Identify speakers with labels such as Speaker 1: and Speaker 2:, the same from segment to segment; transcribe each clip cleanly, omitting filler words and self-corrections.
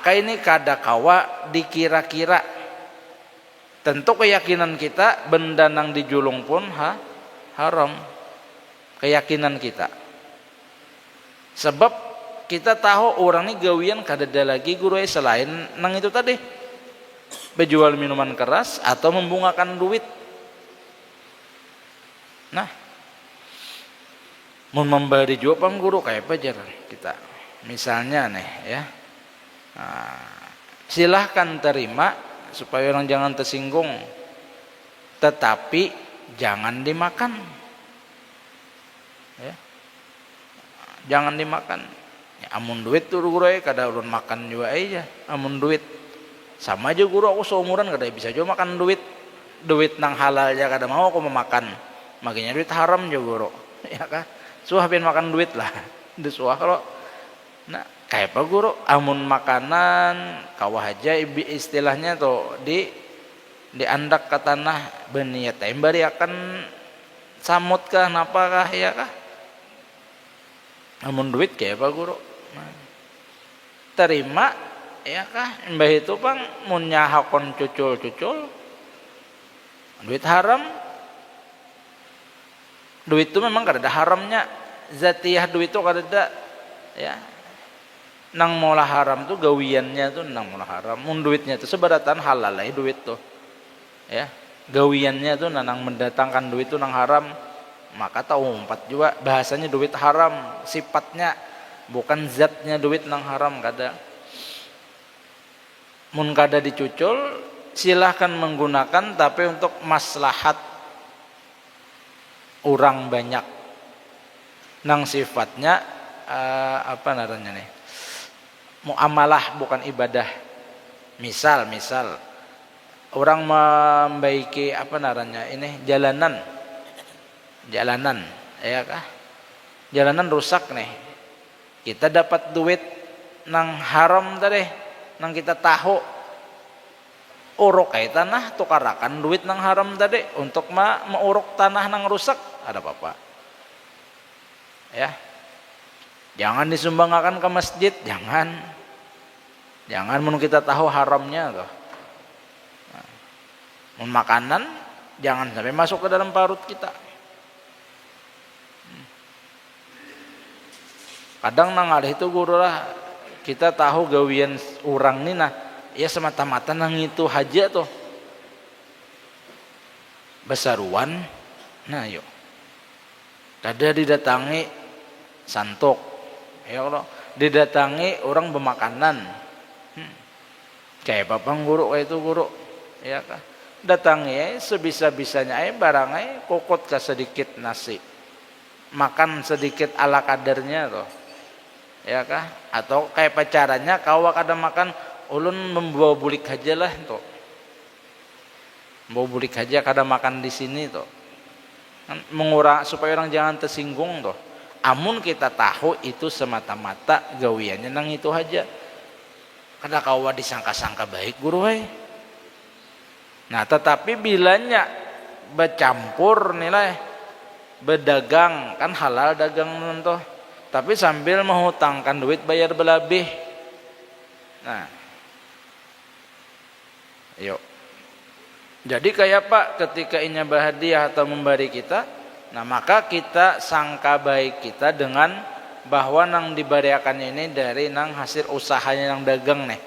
Speaker 1: maka ini kada kawa dikira-kira. Tentu keyakinan kita benda nang dijulung pun haram, keyakinan kita. Sebab kita tahu orang ini gawian kadada lagi guru selain nang itu tadi, berjual minuman keras atau membungakan duit. Nah, mau memberi juga pang guru kayak apa jalan kita. Misalnya nih ya, silahkan terima supaya orang jangan tersinggung, tetapi jangan dimakan, ya, jangan dimakan. Ya, amun duit tuh guru kada ulun makan juga aja, amun duit sama aja guru aku seumuran kada bisa juga makan duit nang halal aja kada mau aku memakan, makanya duit haram juga guru, ya kan? Suah ben makan duit lah, disuah lo. Nah, kayak apa guru? Amun makanan kawah aja istilahnya tuh diandak ke tanah beniat embari akan samut kah napakah ya kah? Amun duit kayak apa guru? Nah, terima ya kah? Mbah itu pang mun nyahakon cucul duit haram. Duit itu memang kada ada haramnya, zatiyah duit itu kada ada ya. Nang mola haram tuh gawiannya tuh nang mola haram. Mun duitnya tuh sebaratan halal lah duit tuh. Ya, gawiannya tuh nang mendatangkan duit tuh nang haram. Maka tahu umpat juga bahasanya duit haram, sifatnya bukan zatnya duit nang haram kada. Mun kada dicucul silahkan menggunakan tapi untuk maslahat orang banyak. Nang sifatnya apa namanya nih? Muamalah bukan ibadah. Misal orang membaiki apa namanya ini jalanan ya kah? Jalanan rusak nih. Kita dapat duit nang haram tadi, nang kita tahu uruk kayak tanah tukarakan duit nang haram tadi untuk menguruk tanah nang rusak, ada apa-apa. Ya. Jangan disumbangkan ke masjid, jangan mun kita tahu haramnya tuh. Mun makanan jangan sampai masuk ke dalam parut kita. Kadang nang ada itu guru lah kita tahu gawian orang nih nah, ya semata-mata nang itu haja tuh. Besaruan, nah yuk. Kada didatangi santok. Ya Allah, didatangi orang bermakanan. Kayak papang guru kayak itu guru, ya kan? Datangi sebisa-bisanya barang kokot ke sedikit nasi, makan sedikit ala kadarnya tuh, ya kah? Atau kayak pacarannya kawa kada makan, ulun membawa bulik aja lah tuh, bawa bulik aja kada makan di sini tuh, mengurang supaya orang jangan tersinggung tuh. Amun kita tahu itu semata-mata gawiannya nang itu aja, kada kawa disangka-sangka baik guru Nah, tetapi bilanya bercampur nilai berdagang kan halal dagang tentu, tapi sambil menghutangkan duit bayar belabih. Nah, yuk. Jadi kayak Pak ketika inya berhadiah atau memberi kita, nah maka kita sangka baik kita dengan bahwa nang diberiakan ini dari nang hasil usahanya nang dagang nih.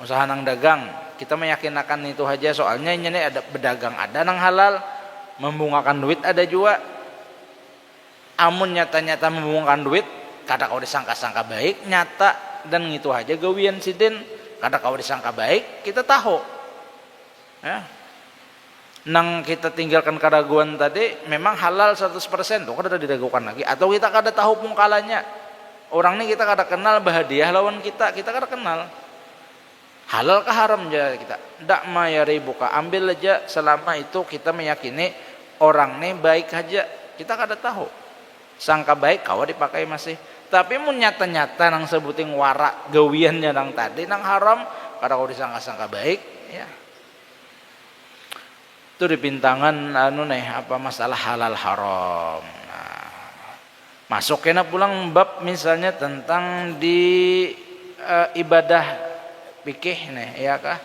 Speaker 1: Usaha nang dagang, kita meyakinakan itu aja soalnya ini ada berdagang ada nang halal, membungakan duit ada juga. Amun nyata-nyata membungakan duit, kada kau disangka-sangka baik, nyata dan gitu aja gawian sidin, kada kau disangka baik, kita tahu. Ya. Nang kita tinggalkan keraguan tadi memang halal 100% tuh kada diragukan lagi, atau kita kada tahu pungkalannya orang ini kita kada kenal bahadiah lawan kita kada kenal halal ke haram aja kita ndak mayari buka ambil aja selama itu kita meyakini orang ini baik aja, kita kada tahu sangka baik kawa dipakai masih, tapi mun nyata-nyata nang sebuting warak gawiannya nang tadi nang haram kada kau disangka-sangka baik ya. Itu dipintangan masalah halal haram. Nah, masuk kena pulang bab misalnya tentang di ibadah fikih nih ya kah.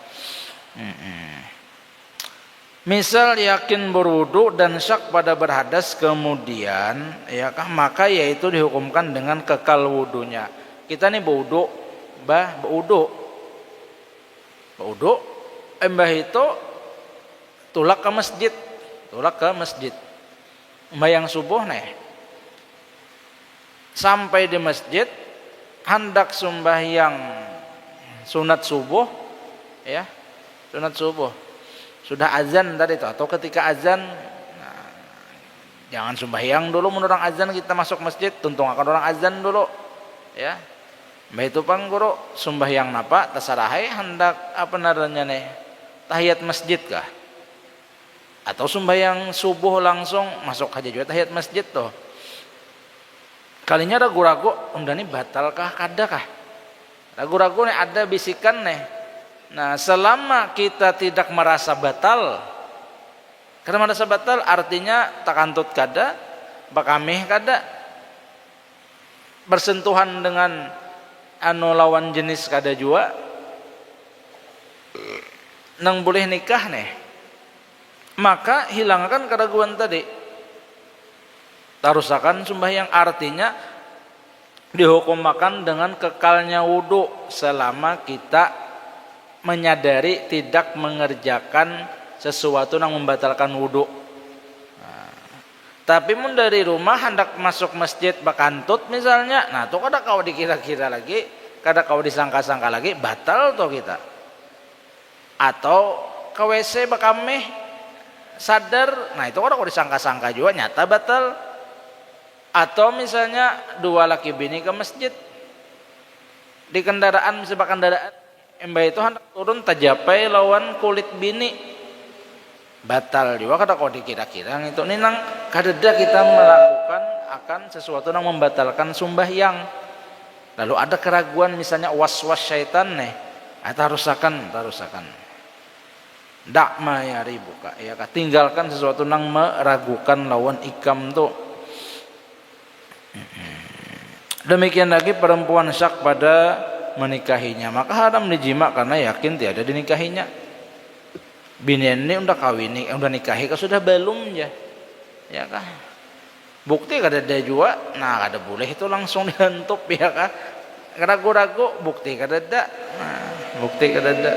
Speaker 1: Misal yakin berwudu dan syak pada berhadas kemudian ya kah, maka yaitu dihukumkan dengan kekal wudunya. Kita nih berwudu, mbah itu tulak ke masjid, sembahyang subuh nih, sampai di masjid hendak sembahyang sunat subuh ya, sunat subuh sudah azan tadi itu, atau ketika azan jangan sembahyang dulu menurut orang azan kita masuk masjid, tuntung akan orang azan dulu ya. Mbah itu pang guru sembahyang napa tasarahai hendak apa naranya nih tahiyat masjid kah, atau sembahyang subuh langsung masuk aja juga tahiyat masjid tuh. Kalinya ragu-ragu unda nih batal kah kada kah, ragu-ragu nih ada bisikan nih. Nah selama kita tidak merasa batal, karena merasa batal artinya takantut kada, bakamih kada, bersentuhan dengan anu lawan jenis kada jua, nang boleh nikah nih, maka hilangkan keraguan tadi, tarusakan sembahyang, artinya dihukum makan dengan kekalnya wudu selama kita menyadari tidak mengerjakan sesuatu yang membatalkan wudu. Tapi mun dari rumah hendak masuk masjid bakantut misalnya, nah tuh kada kau dikira-kira lagi, kada kau disangka-sangka lagi, batal tuh kita. Atau ke WC bakameh sadar, nah itu kada kau disangka-sangka juga nyata batal. Atau misalnya dua laki bini ke masjid di kendaraan, misalnya kendaraan mbah itu hendak turun tajapai lawan kulit bini, batal juga kada kau dikira-kira itu nang kadeda kita melakukan akan sesuatu yang membatalkan sembahyang. Lalu ada keraguan misalnya was-was syaitan nih, tarusakan dak maya ribuka ya, tinggalkan sesuatu yang meragukan lawan ikam tuh. Demikian lagi perempuan syak pada menikahinya, maka haram dijima karena yakin tiada dinikahinya. Bini ini udah kawin, udah nikahi kah sudah belum ya kah? Bukti kada ada juga, nah kada boleh itu langsung dihentup ya kah? Ragu-ragu bukti kada ada, bukti kada ada.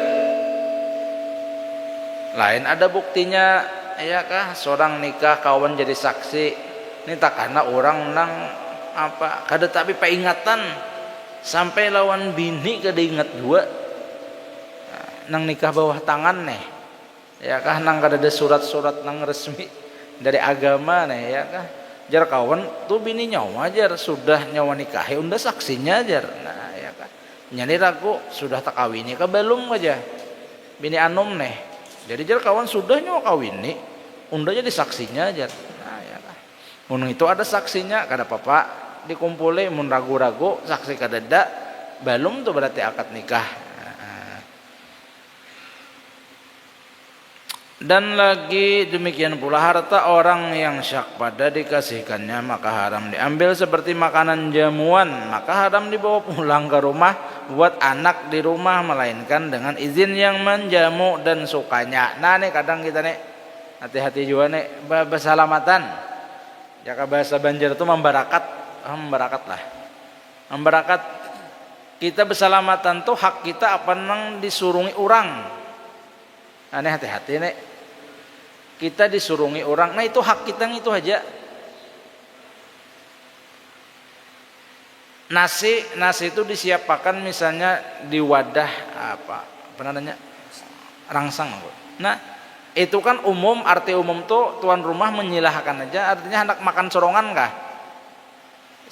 Speaker 1: Lain ada buktinya ya kah? Seorang nikah kawan jadi saksi, ini tak karena orang nang apa kada tapi peringatan sampai lawan bini kada ingat juga, nang nikah bawah tangan nih ya kah, nang kada ada surat-surat nang resmi dari agama nih ya kah, jar kawan tuh bini nyawa jar sudah nyawa nikahi unda saksinya jar, nah ya kah nyani ragu sudah tak kawini kah belum aja bini anum nih, jadi jar kawan sudah nyawa kawini unda jadi saksinya jar, nah ya kah mun itu ada saksinya kada apa-apa dikumpuli, mun ragu-ragu saksi kadada belum tuh berarti akad nikah. Dan lagi demikian pula harta orang yang syak pada dikasihkannya maka haram diambil seperti makanan jamuan, maka haram dibawa pulang ke rumah buat anak di rumah melainkan dengan izin yang menjamu dan sukanya. Nah nih kadang kita nih hati-hati juga nih bersalamatan ya, bahasa Banjar itu membarakat kita bersalamatan tuh hak kita apa nang disurungi orang. Aneh hati-hati nih kita disurungi orang, nah itu hak kita itu aja. Nasi itu disiapkan misalnya di wadah apa namanya rangsang, nah itu kan umum, arti umum tuh tuan rumah menyilahkan aja, artinya hendak makan sorongan kah,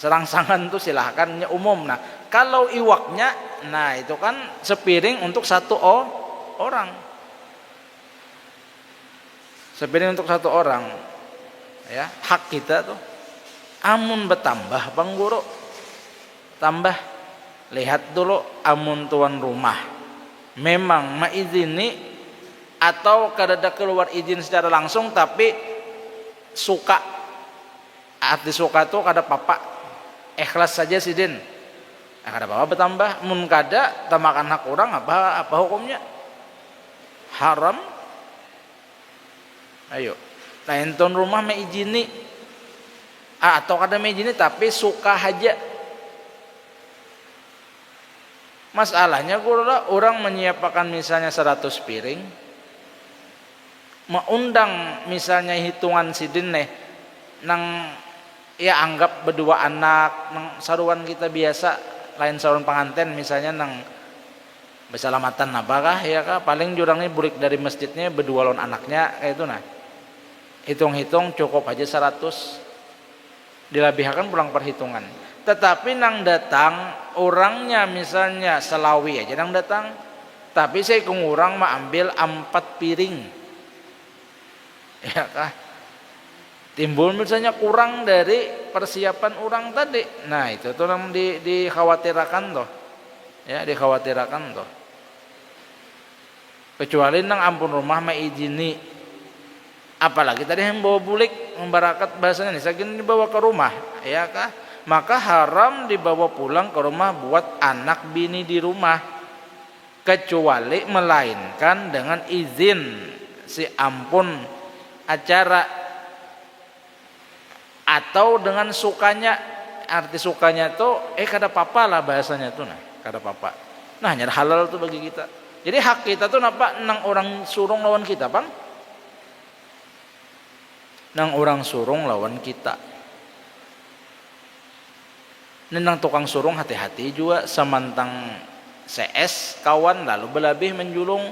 Speaker 1: serangsangan tuh silahkannya umum. Nah kalau iwaknya, nah itu kan sepiring untuk satu orang, sepiring untuk satu orang ya, hak kita tuh. Amun bertambah bang guru, tambah lihat dulu amun tuan rumah memang maizini atau kadada keluar izin secara langsung tapi suka, arti suka tuh kada papa, ikhlas saja sidin kada apa bertambah, mun kada tamakan hak orang apa hukumnya? Haram. Ayo, lain tuan rumah meijini atau kada meijini tapi suka aja. Masalahnya orang menyiapkan misalnya 100 piring, mengundang misalnya hitungan sidin nih, nang ya anggap berdua anak, nang saruan kita biasa, lain saruan pengantin misalnya nang bersalamatan apakah ya kah, paling jurangnya burik dari masjidnya berdua lawan anaknya kayak itu nah. Hitung-hitung cukup aja 100, dilebihkan pulang perhitungan. Tetapi nang datang orangnya misalnya selawi aja nang datang, tapi saya orang mah ambil 4 piring, ya kah? Timbul misalnya kurang dari persiapan orang tadi. Nah itu tuh yang dikhawatirkan toh, ya dikhawatirkan toh. Kecuali nang ampun rumah mah izini. Apalagi tadi yang bawa bulik membarakat bahasanya nih, segini dibawa ke rumah, ya kah? Maka haram dibawa pulang ke rumah buat anak bini di rumah, kecuali melainkan dengan izin si ampun acara atau dengan sukanya. Arti sukanya tuh kada papa lah bahasanya tuh nah, kada papa. Nah hanya halal tuh bagi kita. Jadi hak kita tuh napa nang orang surung lawan kita, Bang? Nang orang surung lawan kita. Nang tukang surung hati-hati juga samantang CS kawan lalu belabih menjulung.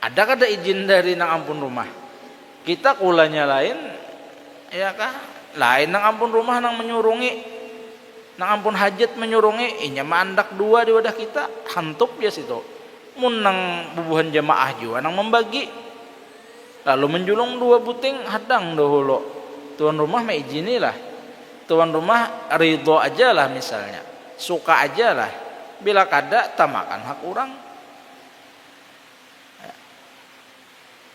Speaker 1: Ada kada izin dari nang ampun rumah? Kita kulanya lain, ya kah? Lain nang ampun rumah nang menyurungi, nang ampun hajat menyurungi, inya mandak dua di wadah kita, hantup ya situ. Mun nang bubuhan jamaah juga nang membagi. Lalu menjulung 2 buting hadang dahulu. Tuan rumah mah izinilah. Tuan rumah ridho aja lah misalnya, suka aja lah. Bila kada tamakan hak orang.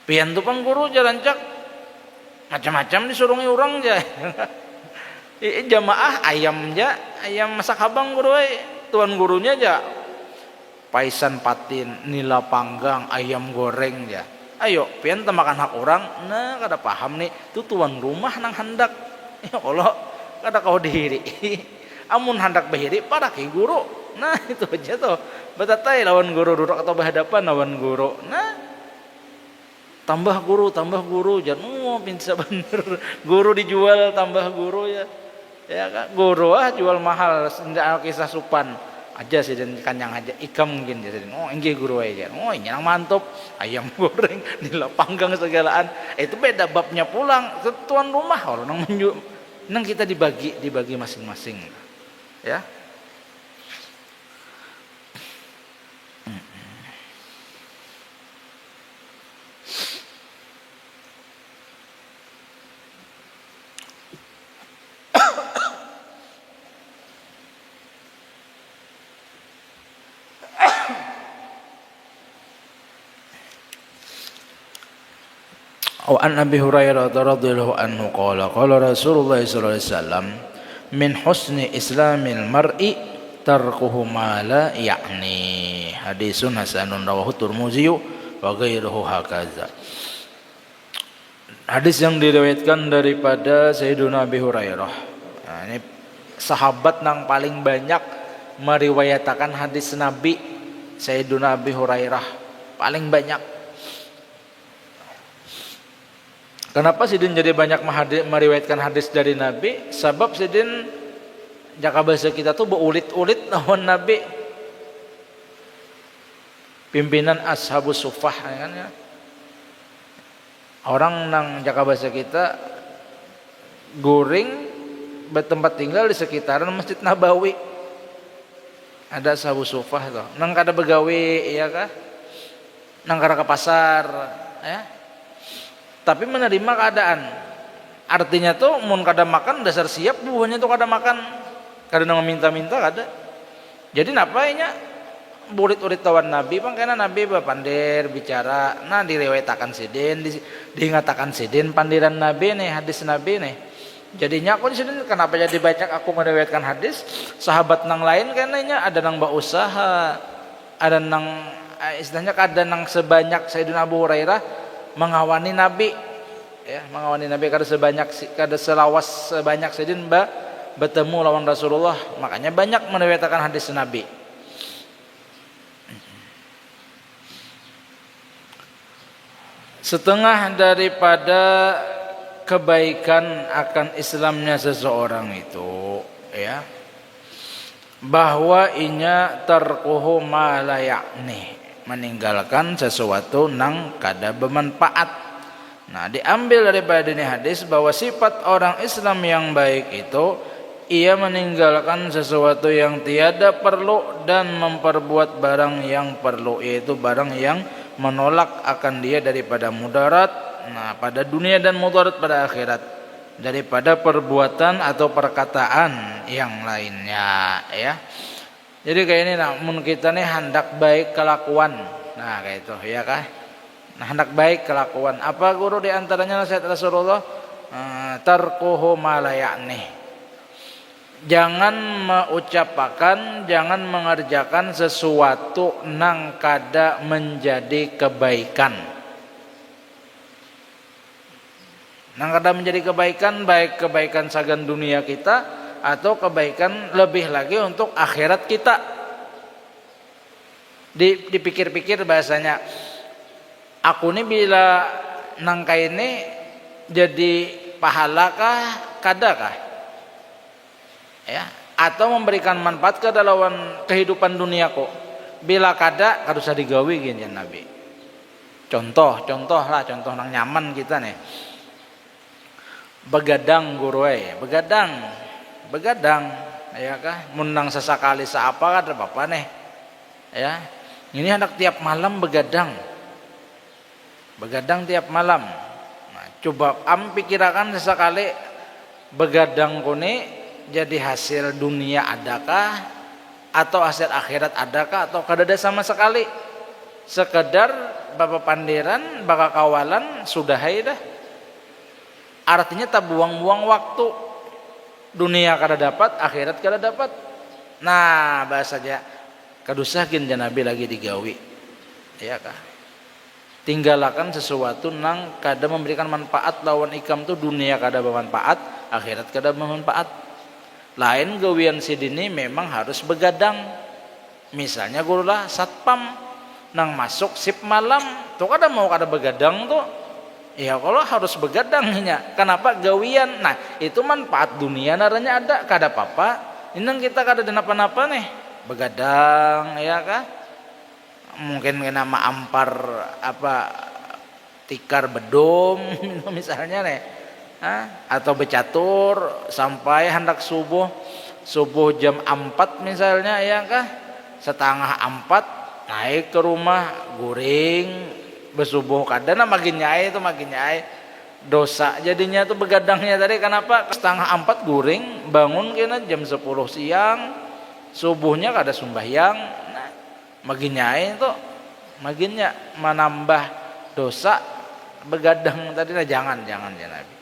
Speaker 1: Pian tu pang guru jalan cak macam-macam disurungi orang aja. Jamaah ayam aja, ayam masak habang guru tuan gurunya aja. Paisan patin, nila panggang, ayam goreng aja. Ayo, pian tamakan hak orang. Nah, kada paham nih, tu tuan rumah nang hendak. Ya Allah, kada kau diri. Amun hendak bahiri pada ke guru. Nah, itu aja tuh. Batatai lawan guru duduk atau berhadapan lawan guru. Nah, tambah guru jangan pinsa bener. Guru dijual tambah guru ya. Ya kan, guru jual mahal sendak kisah supan. Aja sih dan kanyang aja ikam mungkin jadi enggih guru aja ini yang mantap ayam goreng nila panggang segalaan itu beda babnya pulang tuan rumah orang nang kita dibagi masing-masing ya. An Abi Hurairah radhiyallahu anhu qala Rasulullah sallallahu alaihi wasallam min husni islamil mar'i tarkuhu ma la ya'ni. Hadisun hasanun rawahu Tirmidzi wa ghairuhu hakaza. Hadis yang diriwayatkan daripada Sayyidina Abi Hurairah. Nah, ini sahabat yang paling banyak meriwayatkan hadis Nabi. Sayyidina Abi Hurairah paling banyak. Kenapa Sidin jadi banyak meriwayatkan hadis dari Nabi? Sebab Sidin jaka bahasa kita tuh beulit-ulit lawan Nabi. Pimpinan Ashabus Suffah kan ya. Orang nang jaka bahasa kita goreng bertempat tinggal di sekitaran Masjid Nabawi. Ada Ashabus Suffah tuh. Nang kada begawe ya kah? Nang kada ke pasar ya. Tapi menerima keadaan. Artinya tuh mun kada makan dasar siap buahnya tuh kada makan. Kada nang minta-minta kada. Jadi napainya burit-urit tawan Nabi pangkena Nabi bapandir bicara. Nah direwetakan sidin diingatakan sidin pandiran Nabi nih hadis Nabi nih. Jadinya aku di sini kenapa jadi banyak aku meriwayatkan hadis, sahabat nang lain kayaknya ada nang berusaha, ada nang istilahnya ada nang sebanyak Sayyidina Abu Hurairah mengawani Nabi, ya mengawani Nabi kada selawas sebanyak Sayyidina bertemu lawan Rasulullah, makanya banyak meriwayatkan hadis Nabi. Setengah daripada kebaikan akan Islamnya seseorang itu, ya, bahwa inya tarkuhu ma la ya'ni, meninggalkan sesuatu nang kada bermanfaat. Nah, diambil daripada ini hadis bahwa sifat orang Islam yang baik itu ia meninggalkan sesuatu yang tiada perlu dan memperbuat barang yang perlu, yaitu barang yang menolak akan dia daripada mudarat, nah pada dunia dan mudarat pada akhirat, daripada perbuatan atau perkataan yang lainnya, ya. Jadi kayak ini, namun kita nih hendak baik kelakuan, nah kayak itu, ya kah? Nah, hendak baik kelakuan. Apa guru diantaranya nasihat Rasulullah? Tarkuhu ma la ya'ni. Jangan mengucapkan, jangan mengerjakan sesuatu nang kada menjadi kebaikan. Nang kada menjadi kebaikan, baik kebaikan sagan dunia kita atau kebaikan lebih lagi untuk akhirat kita. Dipikir-pikir bahasanya, aku ini bila nangka ini jadi pahala kah, kada kah? Ya, atau memberikan manfaat ke dalam kehidupan duniaku. Bila kada usah digawi gini Nabi. Contoh nang nyaman kita nih. Begadang guru begadang, ya kah? Menang sesekali seapa kada apa-apa nih. Ya. Ini hendak tiap malam begadang tiap malam. Nah, coba pikirakan sesekali begadang kuni jadi hasil dunia adakah atau hasil akhirat adakah atau kada ada sama sekali, sekedar bapak pandiran baka kawalan sudah dah. Artinya tak buang-buang waktu, dunia kada dapat, akhirat kada dapat. Nah bahasanya kadusahkin Nabi lagi digawi, ya kah? Tinggalkan sesuatu nang kada memberikan manfaat lawan ikam tu dunia kada bermanfaat, akhirat kada bermanfaat. Lain gawian sidini memang harus begadang. Misalnya gurulah satpam nang masuk sip malam, tuh kada mau kada begadang tuh. Ya kalau harus begadangnya. Kenapa gawian? Nah, itu manfaat dunia naranya ada, kada apa-apa. Inang kita kada ada napa-napa nih. Begadang, ya kah? Mungkin kena ampar tikar bedom misalnya nih. Atau becatur sampai hendak subuh jam 4 misalnya, ya kah? Setengah 4 naik ke rumah guring bersubuh kada makin nyai dosa jadinya tuh begadangnya tadi. Kenapa? Setengah 4 guring bangun kena jam 10 siang subuhnya kada sembahyang. Nah, makin nyai tuh makinnya menambah dosa begadang tadi. Nah, jangan ya Nabi.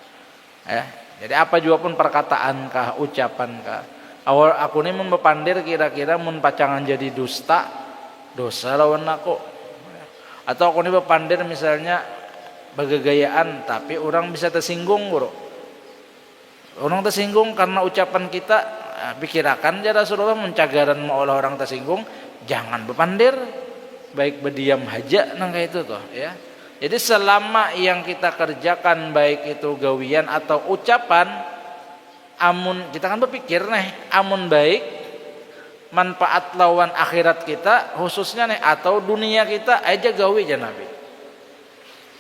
Speaker 1: Jadi apa juga pun perkataan kah, ucapan kah, awal aku ini mempandir kira-kira mun pacangan jadi dosa lawan aku. Atau aku ini berpandir misalnya bagagayaan tapi orang bisa tersinggung guru. Orang tersinggung karena ucapan kita. Pikirakan ya Rasulullah mencagaran mau orang tersinggung, jangan berpandir, baik berdiam haja nang kayak itu tuh, ya. Jadi selama yang kita kerjakan baik itu gawian atau ucapan, amun kita kan berpikir nih, amun baik manfaat lawan akhirat kita khususnya nih atau dunia kita aja gawi aja Nabi.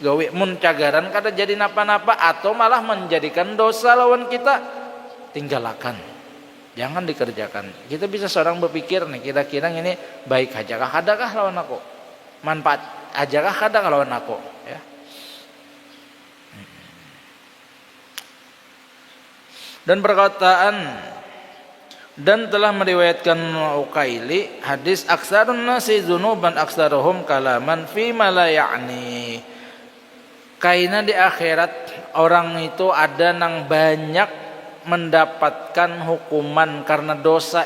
Speaker 1: Gawi mun cagaran kada jadi napa-napa atau malah menjadikan dosa lawan kita, tinggalkan. Jangan dikerjakan. Kita bisa seorang berpikir nih, kira-kira ini baik ajakah kadakah lawan aku? Manfaat ajakah kadakah lawan aku, ya. Dan perkataan dan telah meriwayatkan Uqaili hadis aksarun nasi dzunuban aksaruhum kalaman fi ma la ya'ni. Kaina di akhirat orang itu ada nang banyak mendapatkan hukuman karena dosa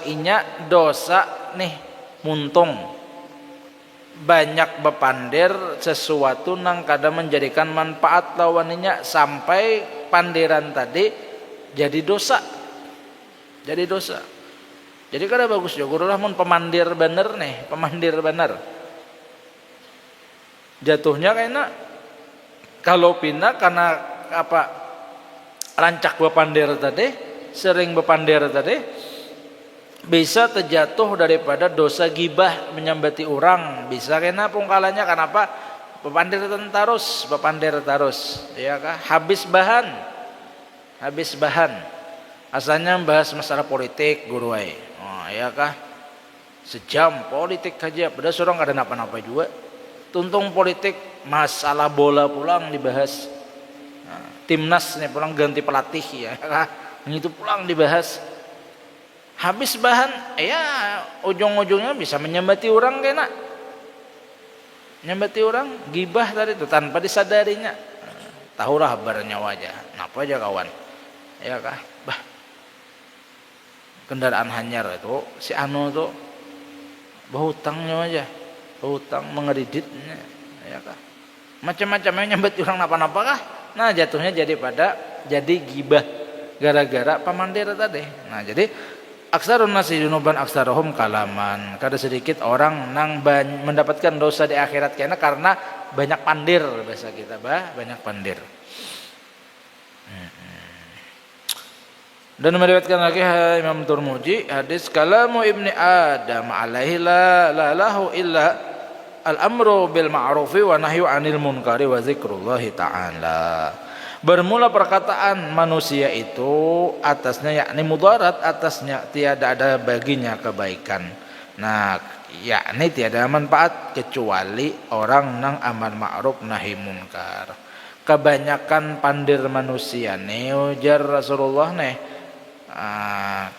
Speaker 1: nih muntung banyak bepandir sesuatu nang kada menjadikan manfaat lawaninya sampai pandiran tadi jadi dosa. Jadi kada bagus juga guru mun pemandir bener jatuhnya kayaknya kalau pindah karena rancak sering bepandir tadi bisa terjatuh daripada dosa gibah menyambati orang, bisa kena pungkalannya kenapa bepandir terus ya kah habis bahan asalnya bahas masalah politik guru ya kah sejam politik aja padahal seorang ada napa-napa juga tuntung politik masalah bola pulang dibahas. Timnas nih pulang ganti pelatih ya itu pulang dibahas habis bahan ya ujung-ujungnya bisa menyambati orang gibah tadi itu tanpa disadarinya tahulah kabarnya wajah napa aja kawan ya kah kendaraan hanyar itu si anu tuh bahutangnya mengeriditnya ya kah macam-macamnya nyambati orang napa-napa kah. Nah jatuhnya jadi gibah gara-gara pamandir tadi. Nah jadi aksarun nasi junuban aksarohum kalaman. Kada sedikit orang nang mendapatkan dosa di akhirat karena banyak pandir bahasa kita banyak pandir. Dan meriwayatkan lagi Imam Turmuji hadis kalamu ibni Adam alaihi la lahu illa al-amru bil ma'rufi wa nahyu 'anil munkari wa zikrullahi ta'ala. Bermula perkataan manusia itu atasnya yakni mudarat, atasnya tiada ada baginya kebaikan. Nah, yakni tiada manfaat kecuali orang nang amar ma'ruf nahi munkar. Kebanyakan pandir manusia nih ujar Rasulullah nih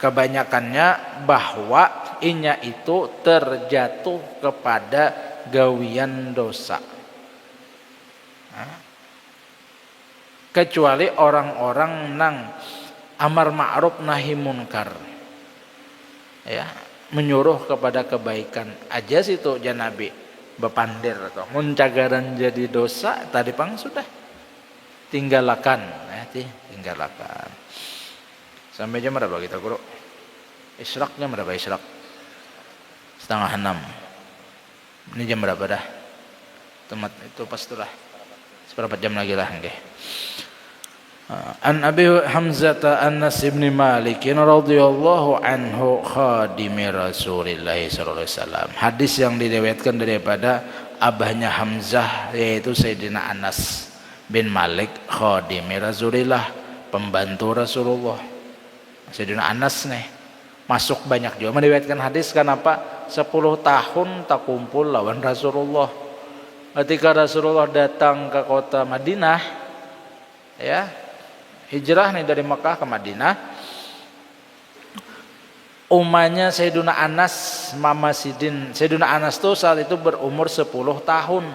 Speaker 1: kebanyakannya bahwa inya itu terjatuh kepada gawian dosa. Kecuali orang-orang nang amar ma'ruf nahi munkar ya menyuruh kepada kebaikan aja situ janabi bepandir atau muncagaran jadi dosa tadi pang sudah tinggalkan sampai jam berapa kita guru isyraqnya berapa isyraq 5:30 ini jam berapa dah? Temat itu pastulah. Seberapa jam lagi lah nggih. An Abi Hamzah Anas bin Malik radhiyallahu anhu khadimi Rasulillah sallallahu alaihi wasallam. Hadis yang diriwayatkan daripada abahnya Hamzah yaitu Sayyidina Anas bin Malik khadimi Rasulillah, pembantu Rasulullah. Sayyidina Anas nih masuk banyak juga meriwayatkan hadis kenapa 10 tahun tak kumpul lawan Rasulullah. Ketika Rasulullah datang ke kota Madinah ya hijrah nih dari Mekah ke Madinah, umahnya Sayyidina Anas Mama Sidin. Sayyidina Anas tuh saat itu berumur 10 tahun.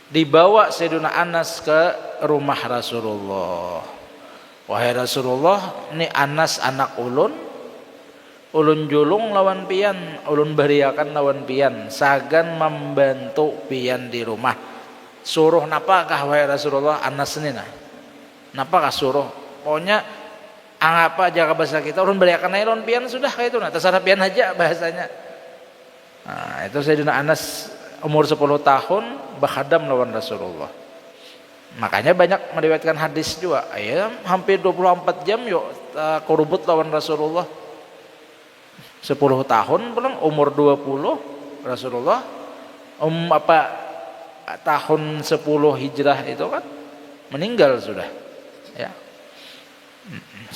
Speaker 1: Dibawa Sayyidina Anas ke rumah Rasulullah. Wahai Rasulullah, ini Anas anak ulun julung lawan pian, ulun beriakan lawan pian, sagan membantu pian di rumah. Suruh napakah wahai Rasulullah Anas ini nah? Napakah suruh? Pokoknya apa jaga bahasa kita, ulun beriakan lawan pian sudah kayak itu nah, terserah pian aja bahasanya. Nah, itu Sayyidina Anas umur 10 tahun berkhadam lawan Rasulullah. Makanya banyak meriwayatkan hadis juga. Ya, hampir 24 jam yuk kurubut lawan Rasulullah. 10 tahun pulang umur 20 Rasulullah tahun 10 hijrah itu kan meninggal sudah ya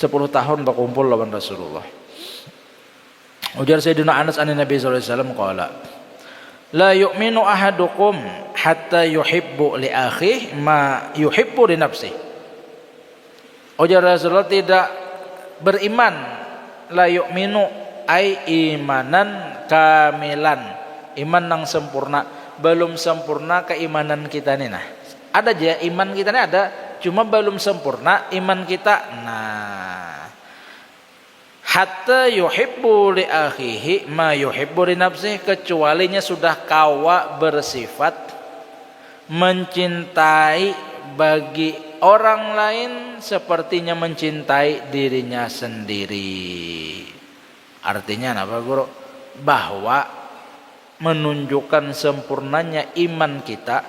Speaker 1: 10 tahun berkumpul lawan Rasulullah. Ujar Sayyidina Anas an Nabi sallallahu alaihi wasallam qala la yu'minu ahadukum hatta yuhibbu li akhihi ma yuhibbu li nafsihi. Ujar Rasulullah tidak beriman la yu'minu ai imanan kamilan, iman yang sempurna, belum sempurna keimanan kita nih nah. Ada aja iman kita nih ada cuma belum sempurna iman kita. Nah, hatta yuhibbu li akhihi ma yuhibbu li nafsihi, kecualinya sudah kawa bersifat mencintai bagi orang lain sepertinya mencintai dirinya sendiri. Artinya apa guru? Bahwa menunjukkan sempurnanya iman kita,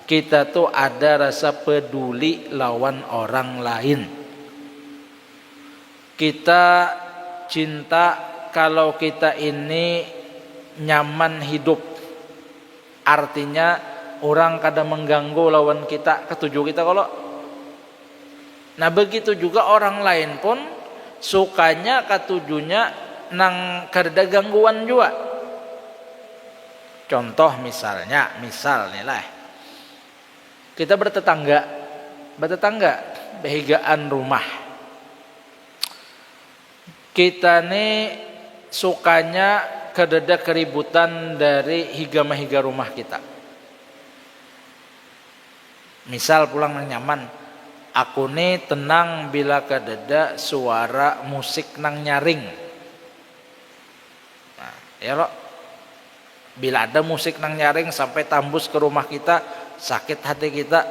Speaker 1: kita tuh ada rasa peduli lawan orang lain. Kita cinta kalau kita ini nyaman hidup. Artinya orang kadang mengganggu lawan kita, ketujuh kita kalau. Nah begitu juga orang lain pun sukanya ketujuhnya nang kada gangguan juga. Contoh misal nih lah, kita bertetangga behigaan rumah. Kita nih sukanya kededa keributan dari higa rumah kita. Misal pulang nang nyaman, aku nih tenang bila kededa suara musik nang nyaring. Nah, ya lo, bila ada musik nang nyaring sampai tembus ke rumah kita, sakit hati kita,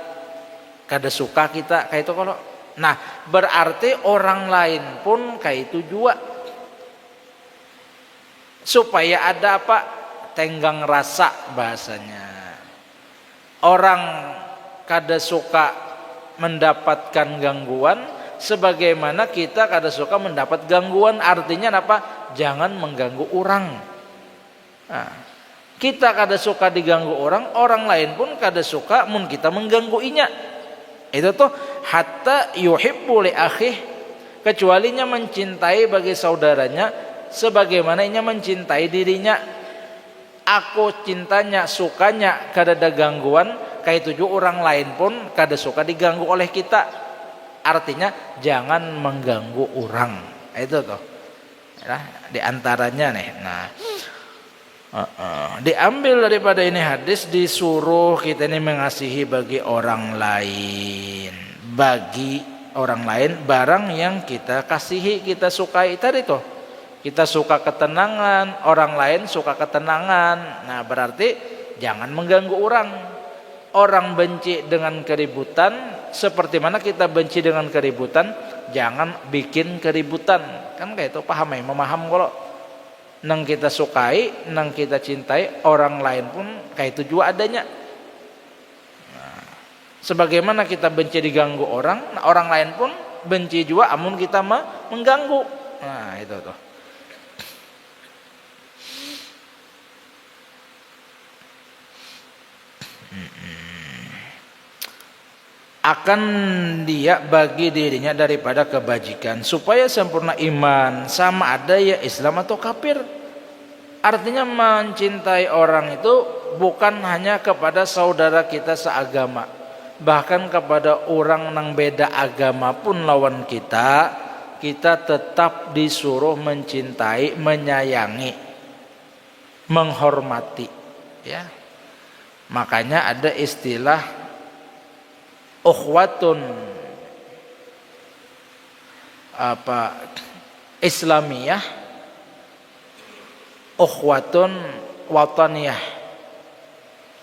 Speaker 1: kada suka kita kayak itu kalau. Nah, berarti orang lain pun kayak itu juga. Supaya ada apa? Tenggang rasa bahasanya. Orang kada suka mendapatkan gangguan sebagaimana kita kada suka mendapat gangguan. Artinya apa? Jangan mengganggu orang. Nah, kita kada suka diganggu orang, orang lain pun kada suka mun kita menggangguinya. Itu tuh hatta yuhibbu li akhih, kecualinya mencintai bagi saudaranya sebagaimana ia mencintai dirinya. Aku cintanya, sukanya kada ada gangguan, kayak tujuh orang lain pun kada suka diganggu oleh kita. Artinya jangan mengganggu orang. Itu tuh. Ya, di antaranya nih. Nah, diambil daripada ini hadis, disuruh kita ini mengasihi bagi orang lain, barang yang kita kasihi, kita sukai. Tadi tuh kita suka ketenangan, orang lain suka ketenangan. Nah berarti jangan mengganggu orang benci dengan keributan, seperti mana kita benci dengan keributan, jangan bikin keributan. Kan kayak itu paham ya, memaham kalau nang kita sukai, nang kita cintai, orang lain pun kayak itu juga adanya. Nah, sebagaimana kita benci diganggu orang, nah orang lain pun benci juga amun kita mengganggu. Nah itu tuh. Akan dia bagi dirinya daripada kebajikan supaya sempurna iman, sama ada ya Islam atau kafir. Artinya mencintai orang itu bukan hanya kepada saudara kita seagama, bahkan kepada orang nang beda agama pun lawan kita tetap disuruh mencintai, menyayangi, menghormati, ya. Makanya ada istilah ukhwatun Islamiyah, ukhwatun wataniyah,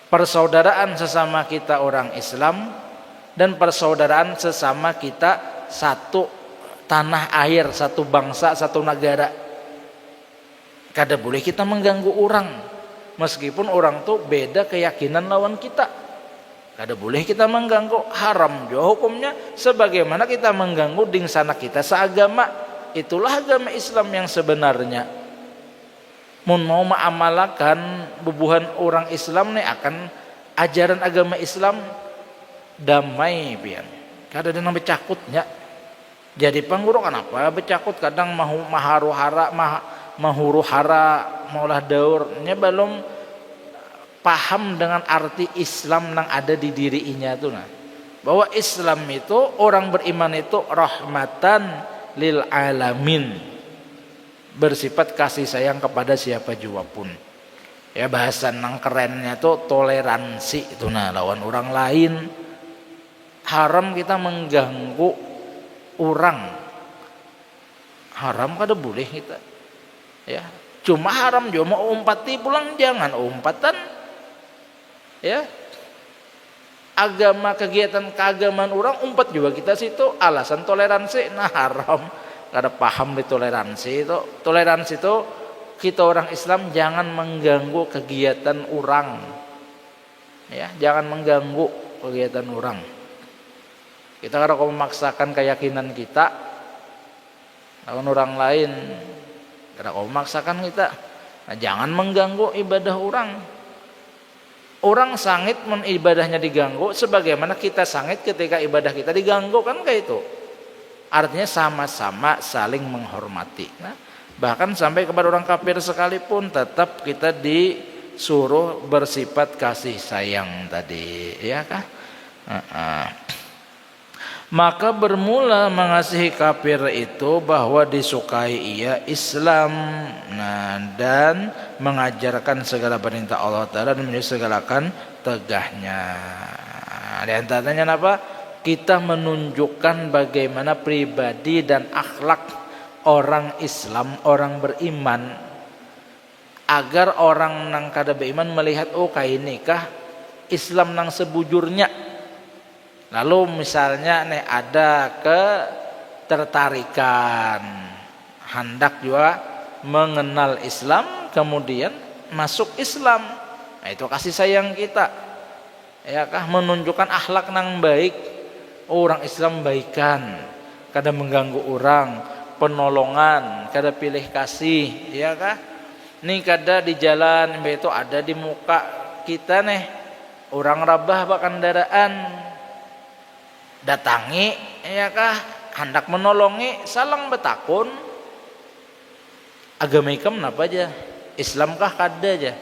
Speaker 1: persaudaraan sesama kita orang Islam dan persaudaraan sesama kita satu tanah air, satu bangsa, satu negara. Kada boleh kita mengganggu orang meskipun orang tuh beda keyakinan lawan kita. Kada boleh kita mengganggu, haram juga hukumnya, sebagaimana kita mengganggu dingsana kita seagama. Itulah agama Islam yang sebenarnya. Mun mau mengamalkan bubuhan orang Islam nih akan ajaran agama Islam, damai pian. Kada ada nang becakutnya. Jadi pangguru kenapa becakut, kadang maharuhara maulah daurnya belum paham dengan arti Islam yang ada di dirinya tuh, nah. Bahwa Islam itu, orang beriman itu rahmatan lil alamin, bersifat kasih sayang kepada siapa jua pun. Ya bahasa nang kerennya tuh toleransi itu, nah lawan orang lain. haram kita mengganggu orang. Haram kada boleh kita. Ya, cuma haram juga mau umpati pulang jangan umpatan. Ya. Agama kegiatan keagamaan orang umpat juga kita situ alasan toleransi. Nah haram kada paham di toleransi itu. Toleransi itu kita orang Islam jangan mengganggu kegiatan orang. Ya, jangan mengganggu kegiatan orang. Kita kada mau memaksakan keyakinan kita lawan orang lain. Kada mau memaksakan kita. Nah, jangan mengganggu ibadah orang. Orang sangit mun ibadahnya diganggu sebagaimana kita sangit ketika ibadah kita diganggu, kan kayak itu. Artinya sama-sama saling menghormati. Nah, bahkan sampai kepada orang kafir sekalipun tetap kita disuruh bersifat kasih sayang tadi, ya kan? Maka bermula mengasihi kafir itu bahwa disukai ia Islam, nah, dan mengajarkan segala perintah Allah Ta'ala dan menyegalakan tegahnya. Di antaranya apa? Kita menunjukkan bagaimana pribadi dan akhlak orang Islam, orang beriman, agar orang nang kada beriman melihat, oh kayak ini kah Islam nang sebujurnya. Lalu misalnya nih ada ketertarikan, hendak juga mengenal Islam, kemudian masuk Islam. Nah, itu kasih sayang kita. Ya kah, menunjukkan akhlak nang baik. Orang Islam baikan, kada mengganggu orang, penolongan, kada pilih kasih, ya kah? Nih kada di jalan itu ada di muka kita nih orang rabah bak kendaraan. Datangi, ya kah, hendak menolongi, salang betakun, agama ikam napa aja, Islam kah kada aja,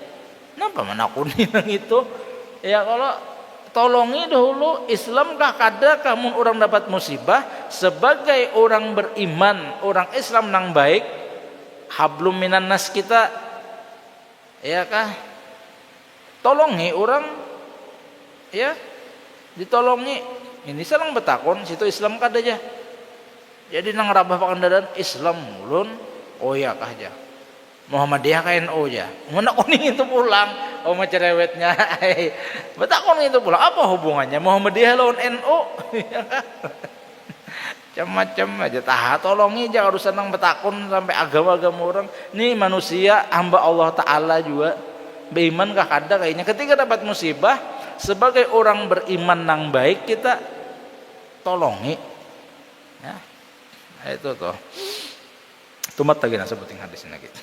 Speaker 1: napa menakuni nang itu, ya kalau tolongi dahulu, Islam kah kada, kamu orang dapat musibah sebagai orang beriman, orang Islam nang baik, hablum minan nas kita, ya kah, tolongi orang, ya, ditolongi. Ini salang betakon situ Islam kada aja. Jadi nang rabah pakandaran Islam mulun, oh ya kah aja. Muhammadiyah ka NU aja. Mun kuning itu pulang, oh macerewetnya. Betakon itu pulang, apa hubungannya Muhammadiyah lawan NU? Macam-macam aja. Tah tolongi aja urusan nang betakon sampai agama-agama orang. Nih manusia hamba Allah Ta'ala juga. Beriman kah kada kayaknya. Ketika dapat musibah sebagai orang beriman nang baik kita tolongi, ya, itu tuh. Tumat lagi nak sebutin hadis ini gitu.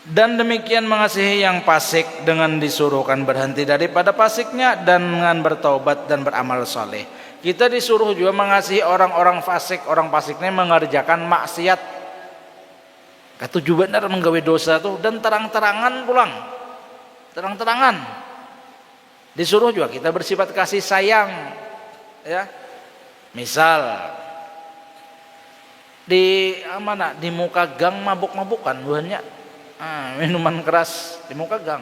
Speaker 1: Dan demikian mengasihi yang fasik dengan disuruhkan berhenti daripada fasiknya dan dengan bertaubat dan beramal soleh. Kita disuruh juga mengasihi orang-orang fasik. Orang fasiknya mengerjakan maksiat. Ketujuh benar menggawe dosa tuh dan terang-terangan pulang. Terang-terangan. Disuruh juga kita bersifat kasih sayang. Ya, misal di mana di muka gang mabuk-mabukan buahnya, minuman keras di muka gang,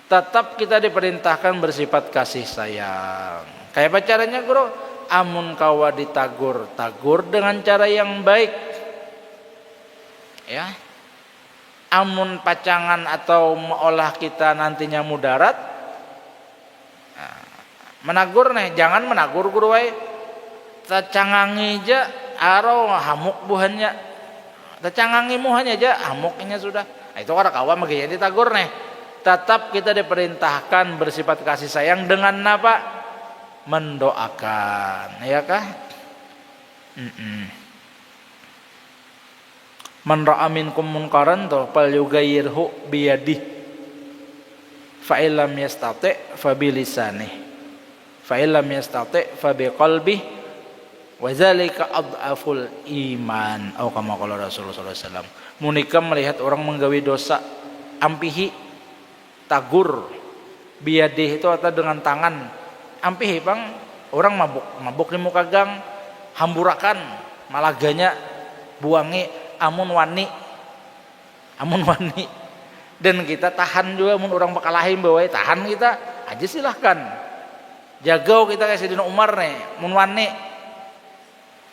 Speaker 1: tetap kita diperintahkan bersifat kasih sayang. Kayak apa caranya guru? Amun kawa ditagur, tagur dengan cara yang baik. Ya, amun pacangan atau meolah kita nantinya mudarat. Menagur nih, jangan menagur guru wae. Tacangangi aja aro hamuk buhannya. Tacangangi muhannya aja hamuknya sudah. Nah, itu orang kawan magi ditagur nih. Tetap kita diperintahkan bersifat kasih sayang dengan apa? Mendoakan, ya kah? Man ra'a minkum munkaran tuh fal yughayyirhu biyadihi fa illam yastati' fa bilisanihi fa illam yastati' fa biqalbihi wa zalika adhaful iman. Atau kama qala Rasulullah sallallahu alaihi wasallam, munika melihat orang menggawe dosa, ampihi, tagur, biyadih itu atau dengan tangan, ampihi bang, orang mabuk di muka gang, hamburakan malaganya, buangi, amun wani, dan kita tahan juga, mun orang bakalahin bawa tahan kita aja silahkan. Jagau kita kayak Sayyidina Umar nih, mun wani.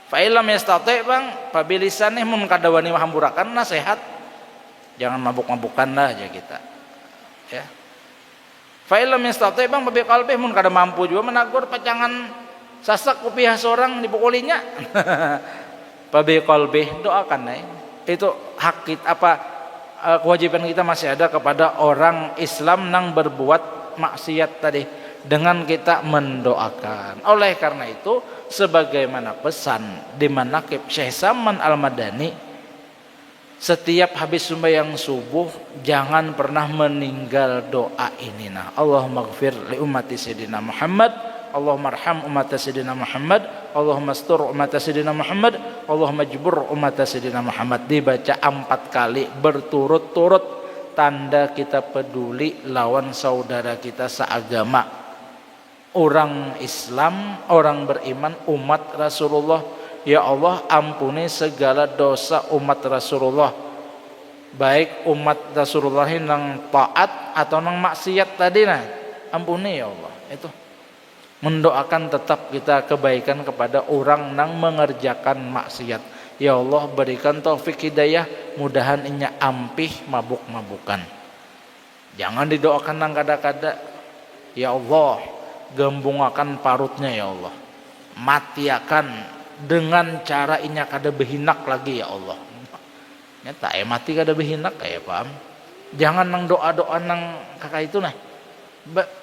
Speaker 1: Fa illam yastati bang, pabilisan nih mun kada wani hamburakan nasihat. Jangan mabuk-mabukan lah aja kita. Ya. Fa illam yastati bang babi qalbi mun kada mampu juga menagur pacangan sasak ku pihak seorang dipukulinya. Babi qalbi doakan nih. Itu hak kita kewajiban kita masih ada kepada orang Islam yang berbuat maksiat tadi dengan kita mendoakan. Oleh karena itu sebagaimana pesan di manaqib Syekh Saman Al-Madani, setiap habis sembahyang subuh jangan pernah meninggal doa ini. Nah, Allahumma ighfir li ummati sayyidina Muhammad, Allahumma arham ummata sayyidina Muhammad, Allahumma astur ummata sayyidina Muhammad, Allahumma jbur ummata sayyidina Muhammad. Dibaca 4 kali berturut-turut, tanda kita peduli lawan saudara kita seagama, orang Islam, orang beriman, umat Rasulullah. Ya Allah, ampuni segala dosa umat Rasulullah, baik umat Rasulullah yang taat atau yang maksiat tadi, nah ampuni ya Allah. Itu mendoakan tetap kita kebaikan kepada orang yang mengerjakan maksiat. Ya Allah, berikan taufik hidayah, mudahan inya ampih mabuk-mabukan. Jangan didoakan nang kada-kada. Ya Allah, gembungakan parutnya ya Allah, matiakan dengan cara inya kada behinak lagi ya Allah. Nyata mati kada behinak kayak paham. Jangan nang doa-doa nang kakak itu nah.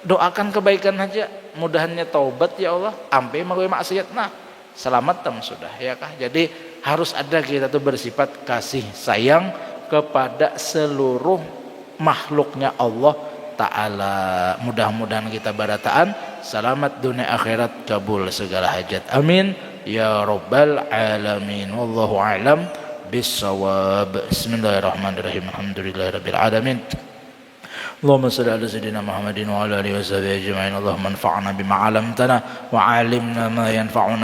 Speaker 1: Doakan kebaikan aja, mudahannya taubat ya Allah, ampe magoy maksiat nah selamat tam sudah ya kah. Jadi harus ada kita tuh bersifat kasih sayang kepada seluruh makhluknya Allah Ta'ala. Mudah-mudahan kita barataan selamat dunia akhirat, kabul segala hajat, amin ya rabbal alamin. Wallahu a'lam bissawab. Bismillahirrahmanirrahim. Alhamdulillahirabbil alamin. Allahumma salli ala sayyidina Muhammadin wa ala alihi wa sahbihi ajma'in. Allahumma anfa'na bima 'allamtana wa 'allimna ma yanfa'una